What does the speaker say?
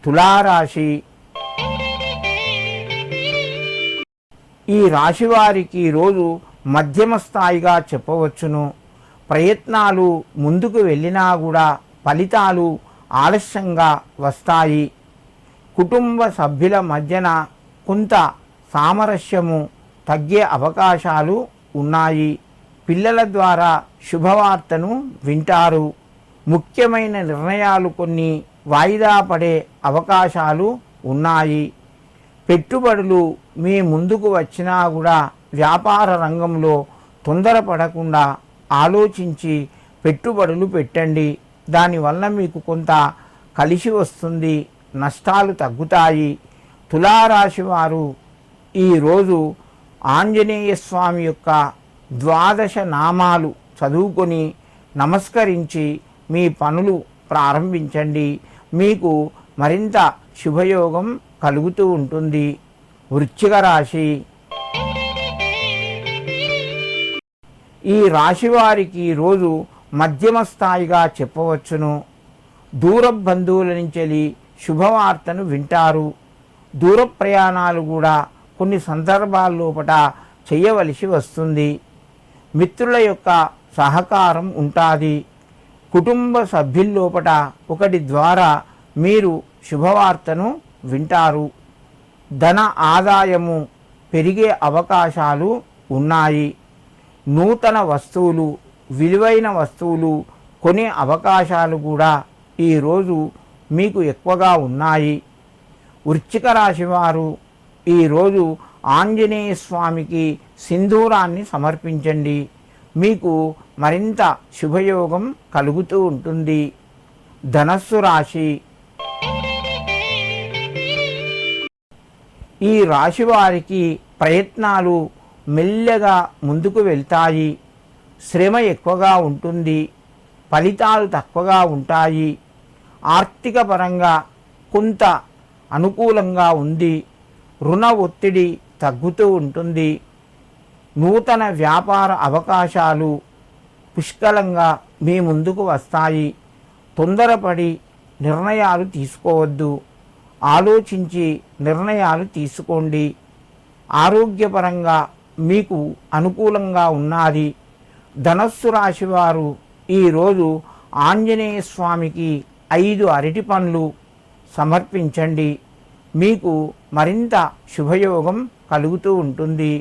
తులారాశి. ఈ రాశి వారికి రోజు మధ్యమ స్థాయిగా చెప్పవచ్చును. ప్రయత్నాలు ముందుకు వెళ్ళినా కూడా ఫలితాలు ఆలస్యంగా వస్తాయి. కుటుంబ సభ్యుల మధ్యన కొంత సామరస్యము తగ్గే అవకాశాలు ఉన్నాయి. పిల్లల ద్వారా శుభవార్తను వింటారు. ముఖ్యమైన నిర్ణయాలు కొన్ని వాయిదా పడే అవకాశాలు ఉన్నాయి. పెట్టుబడులు మీ ముందుకు వచ్చినా కూడా వ్యాపార రంగంలో తొందరపడకుండా ఆలోచించి పెట్టుబడులు పెట్టండి. దానివల్ల మీకు కొంత కలిసి వస్తుంది, నష్టాలు తగ్గుతాయి. తులారాశి వారు ఈరోజు ఆంజనేయ స్వామి యొక్క 12 నామాలు చదువుకొని నమస్కరించి మీ పనులు ప్రారంభించండి. మీకు మరింత శుభయోగం కలుగుతూ ఉంటుంది. వృశ్చిక రాశి. ఈ రాశి వారికి రోజు మధ్యమ స్థాయిగా చెప్పవచ్చును. దూర బంధువుల నుంచి శుభవార్తను వింటారు. దూర ప్రయాణాలు కూడా కొన్ని సందర్భాల్లోపట చేయవలసి వస్తుంది. మిత్రుల యొక్క సహకారం ఉంటుంది. కుటుంబ సభ్యుల్లోపట ఒకటి ద్వారా మీరు శుభవార్తను వింటారు. ధన ఆదాయము పెరిగే అవకాశాలు ఉన్నాయి. నూతన వస్తువులు, విలువైన వస్తువులు కొనే అవకాశాలు కూడా ఈరోజు మీకు ఎక్కువగా ఉన్నాయి. వృశ్చిక రాశి వారు ఈరోజు ఆంజనేయ స్వామికి సింధూరాన్ని సమర్పించండి. మీకు మరింత శుభయోగం కలుగుతూ ఉంటుంది. ధనస్సు రాశి. ఈ రాశి వారికి ప్రయత్నాలు మెల్లగా ముందుకు వెళ్తాయి. శ్రమ ఎక్కువగా ఉంటుంది. ఫలితాలు తక్కువగా ఉంటాయి. ఆర్థిక పరంగా కొంత అనుకూలంగా ఉంది. రుణ ఒత్తిడి తగ్గుతూ ఉంటుంది. నూతన వ్యాపార అవకాశాలు పుష్కలంగా మీ ముందుకు వస్తాయి. తొందరపడి నిర్ణయాలు తీసుకోవద్దు. ఆలోచించి నిర్ణయాలు తీసుకోండి. ఆరోగ్యపరంగా మీకు అనుకూలంగా ఉన్నది. ధనస్సు రాశి వారు ఈరోజు ఆంజనేయ స్వామికి 5 అరటి పండ్లు సమర్పించండి. మీకు మరింత శుభయోగం కలుగుతూ ఉంటుంది.